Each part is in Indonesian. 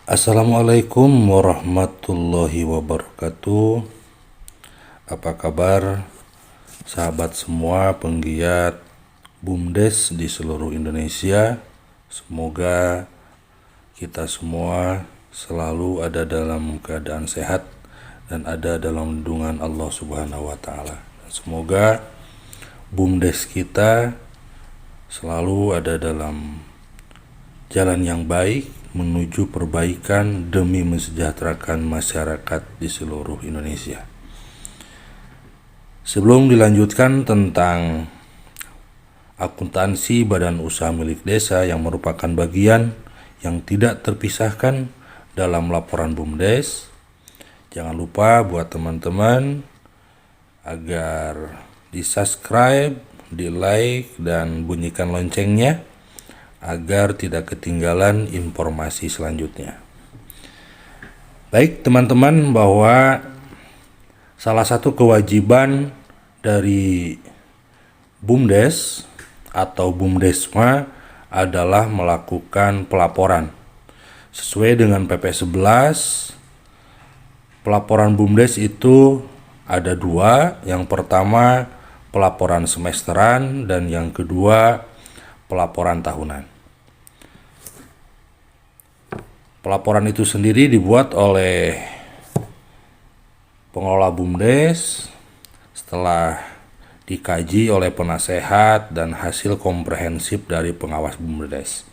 Assalamualaikum warahmatullahi wabarakatuh. Apa kabar sahabat semua penggiat BUMDes di seluruh Indonesia? Semoga kita semua selalu ada dalam keadaan sehat dan ada dalam lindungan Allah Subhanahu wa taala. Semoga BUMDes kita selalu ada dalam jalan yang baik menuju perbaikan demi mensejahterakan masyarakat di seluruh Indonesia. Sebelum dilanjutkan tentang akuntansi badan usaha milik desa yang merupakan bagian yang tidak terpisahkan dalam laporan BUMDes, jangan lupa buat teman-teman agar di-subscribe, di-like, dan bunyikan loncengnya agar tidak ketinggalan informasi selanjutnya. Baik teman-teman, bahwa salah satu kewajiban dari BUMDes atau BUMDesma adalah melakukan pelaporan. Sesuai dengan PP 11, pelaporan BUMDes itu ada dua. Yang pertama pelaporan semesteran dan yang kedua pelaporan tahunan. Pelaporan itu sendiri dibuat oleh pengelola BUMDes setelah dikaji oleh penasehat dan hasil komprehensif dari pengawas BUMDes.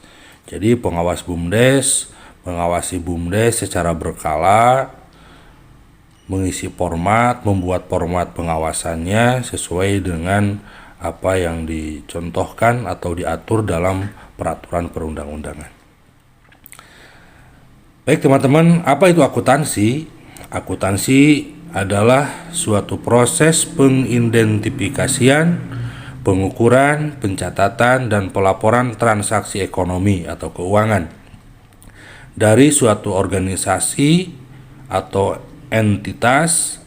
Jadi pengawas BUMDes mengawasi BUMDes secara berkala, mengisi format, membuat format pengawasannya sesuai dengan apa yang dicontohkan atau diatur dalam peraturan perundang-undangan. Baik teman-teman, apa itu akuntansi? Akuntansi adalah suatu proses pengidentifikasian, pengukuran, pencatatan, dan pelaporan transaksi ekonomi atau keuangan dari suatu organisasi atau entitas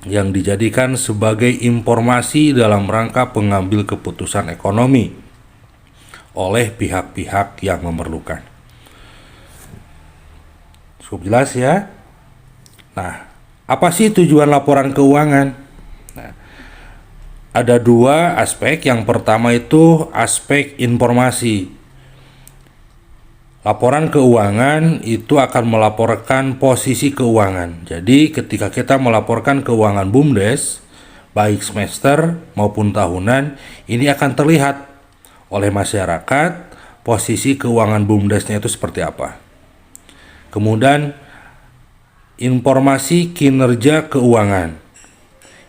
yang dijadikan sebagai informasi dalam rangka pengambil keputusan ekonomi oleh pihak-pihak yang memerlukan. Cukup jelas ya. Nah, apa sih tujuan laporan keuangan? Nah, ada dua aspek. Yang pertama itu aspek informasi. Laporan keuangan itu akan melaporkan posisi keuangan. Jadi ketika kita melaporkan keuangan BUMDes, baik semester maupun tahunan, ini akan terlihat oleh masyarakat posisi keuangan BUMDesnya itu seperti apa. Kemudian informasi kinerja keuangan.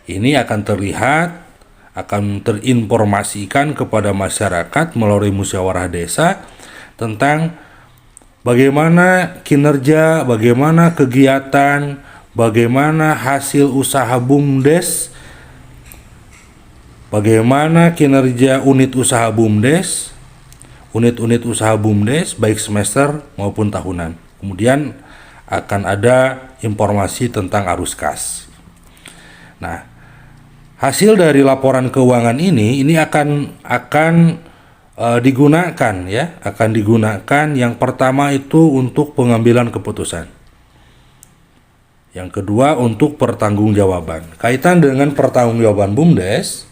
Ini akan terlihat, akan terinformasikan kepada masyarakat melalui musyawarah desa tentang bagaimana kinerja, bagaimana kegiatan, bagaimana hasil usaha BUMDes, bagaimana kinerja unit usaha BUMDes, unit-unit usaha BUMDes baik semester maupun tahunan. Kemudian akan ada informasi tentang arus kas. Nah, hasil dari laporan keuangan ini akan digunakan ya, akan digunakan yang pertama itu untuk pengambilan keputusan. Yang kedua untuk pertanggungjawaban. Kaitan dengan pertanggungjawaban BUMDes,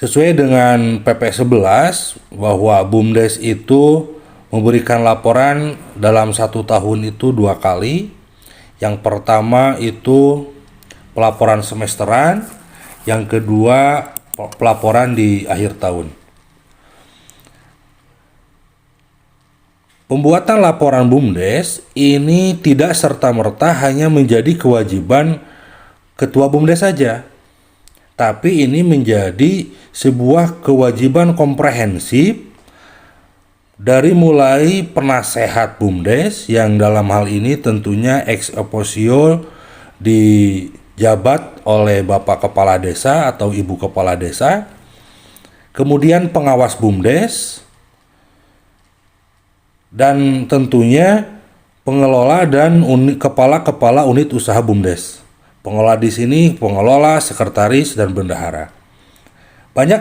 sesuai dengan PP 11 bahwa BUMDes itu memberikan laporan dalam 1 tahun itu 2 kali. Yang pertama itu pelaporan semesteran, yang kedua pelaporan di akhir tahun. Pembuatan laporan BUMDes ini tidak serta-merta hanya menjadi kewajiban ketua BUMDes saja, tapi ini menjadi sebuah kewajiban komprehensif dari mulai penasehat BUMDes yang dalam hal ini tentunya ex officio dijabat oleh Bapak Kepala Desa atau Ibu Kepala Desa, kemudian pengawas BUMDes, dan tentunya pengelola dan kepala-kepala unit usaha BUMDes. Pengelola di sini pengelola, sekretaris, dan bendahara. Banyak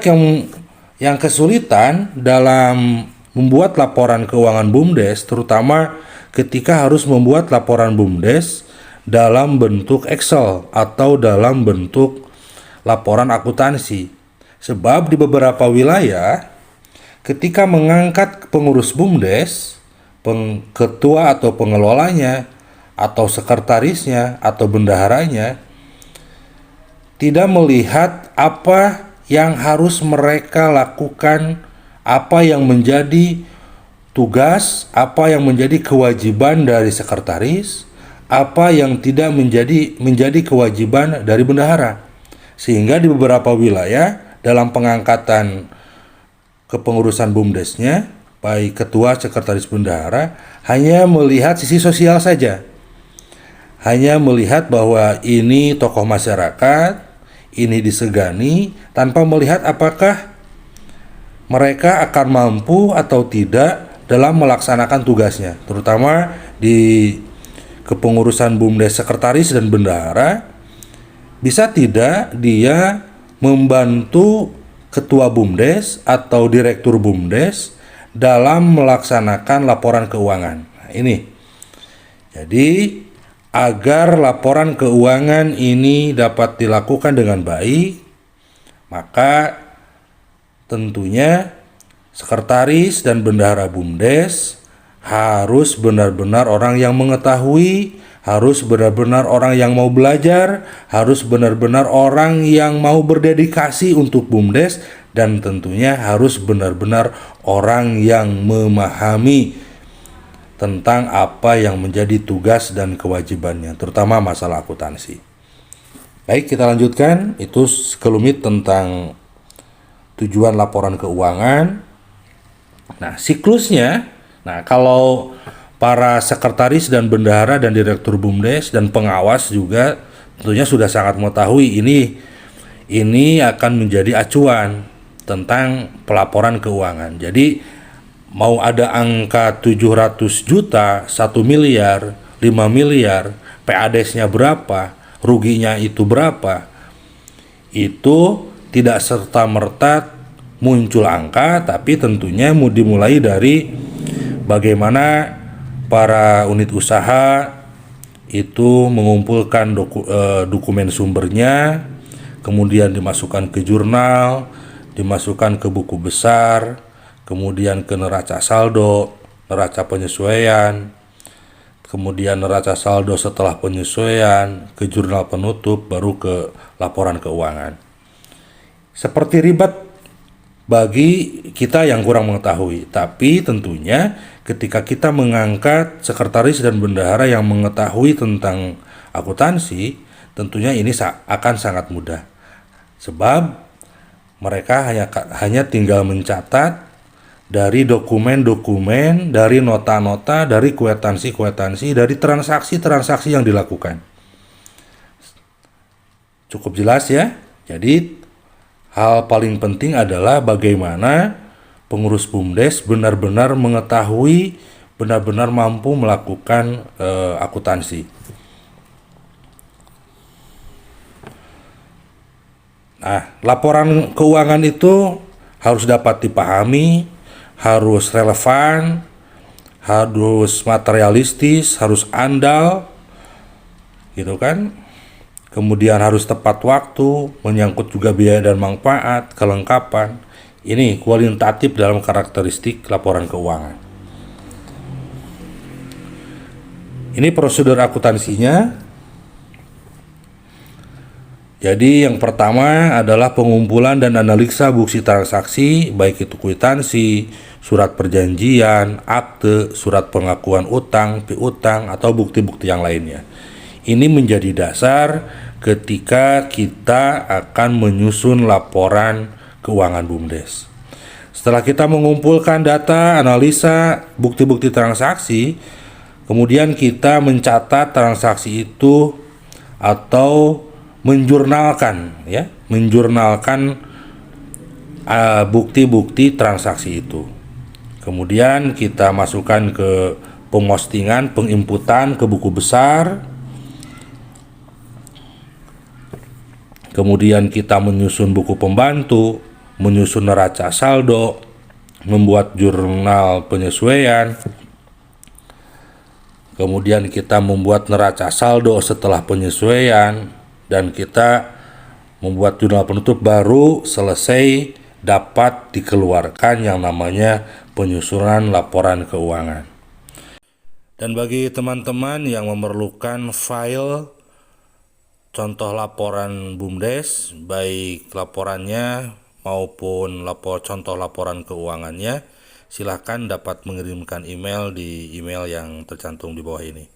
yang kesulitan dalam membuat laporan keuangan BUMDes, terutama ketika harus membuat laporan BUMDes dalam bentuk Excel atau dalam bentuk laporan akuntansi. Sebab di beberapa wilayah, ketika mengangkat pengurus BUMDes, ketua atau pengelolanya, atau sekretarisnya, atau bendaharanya, tidak melihat apa yang harus mereka lakukan, apa yang menjadi tugas, apa yang menjadi kewajiban dari sekretaris, apa yang tidak menjadi kewajiban dari bendahara. Sehingga di beberapa wilayah dalam pengangkatan kepengurusan BUMDesnya, baik ketua, sekretaris, bendahara, hanya melihat sisi sosial saja. Hanya melihat bahwa ini tokoh masyarakat, ini disegani, tanpa melihat apakah mereka akan mampu atau tidak dalam melaksanakan tugasnya, terutama di kepengurusan BUMDes sekretaris dan bendahara. Bisa tidak dia membantu ketua BUMDes atau direktur BUMDes dalam melaksanakan laporan keuangan. Nah, ini. Jadi agar laporan keuangan ini dapat dilakukan dengan baik, maka tentunya sekretaris dan bendahara BUMDes harus benar-benar orang yang mengetahui, harus benar-benar orang yang mau belajar, harus benar-benar orang yang mau berdedikasi untuk BUMDes, dan tentunya harus benar-benar orang yang memahami tentang apa yang menjadi tugas dan kewajibannya, terutama masalah akuntansi. Baik, kita lanjutkan. Itu sekelumit tentang tujuan laporan keuangan. Nah, siklusnya, kalau para sekretaris dan bendahara dan direktur BUMDes dan pengawas juga tentunya sudah sangat mengetahui ini akan menjadi acuan tentang pelaporan keuangan. Jadi mau ada angka 700 juta, 1 miliar, 5 miliar, PADES-nya berapa, ruginya itu berapa, itu tidak serta-merta muncul angka, tapi tentunya dimulai dari bagaimana para unit usaha itu mengumpulkan dokumen sumbernya, kemudian dimasukkan ke jurnal, dimasukkan ke buku besar, kemudian ke neraca saldo, neraca penyesuaian, kemudian neraca saldo setelah penyesuaian, ke jurnal penutup, baru ke laporan keuangan. Seperti ribet bagi kita yang kurang mengetahui, tapi tentunya ketika kita mengangkat sekretaris dan bendahara yang mengetahui tentang akuntansi, tentunya ini akan sangat mudah. Sebab mereka hanya tinggal mencatat dari dokumen-dokumen, dari nota-nota, dari kwitansi-kwitansi, dari transaksi-transaksi yang dilakukan. Cukup jelas ya? Jadi hal paling penting adalah bagaimana pengurus BUMDes benar-benar mengetahui, benar-benar mampu melakukan akuntansi. Nah, laporan keuangan itu harus dapat dipahami, harus relevan, harus materialistis, harus andal, gitu kan. Kemudian harus tepat waktu, menyangkut juga biaya dan manfaat, kelengkapan. Ini kualitatif dalam karakteristik laporan keuangan. Ini prosedur akuntansinya. Jadi yang pertama adalah pengumpulan dan analisa bukti transaksi, baik itu kwitansi, surat perjanjian, akte, surat pengakuan utang, piutang, atau bukti-bukti yang lainnya. Ini menjadi dasar ketika kita akan menyusun laporan keuangan BUMDes. Setelah kita mengumpulkan data, analisa, bukti-bukti transaksi, kemudian kita mencatat transaksi itu atau menjurnalkan bukti-bukti transaksi itu. Kemudian kita masukkan ke pemostingan, penginputan ke buku besar. Kemudian kita menyusun buku pembantu, menyusun neraca saldo, membuat jurnal penyesuaian, kemudian kita membuat neraca saldo setelah penyesuaian, dan kita membuat jurnal penutup, baru selesai dapat dikeluarkan yang namanya penyusunan laporan keuangan. Dan bagi teman-teman yang memerlukan file contoh laporan BUMDes, baik laporannya maupun contoh laporan keuangannya, silakan dapat mengirimkan email di email yang tercantum di bawah ini.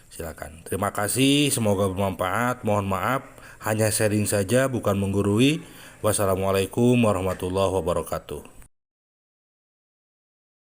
Silakan. Terima kasih, semoga bermanfaat. Mohon maaf, hanya sharing saja, bukan menggurui. Wassalamualaikum warahmatullahi wabarakatuh.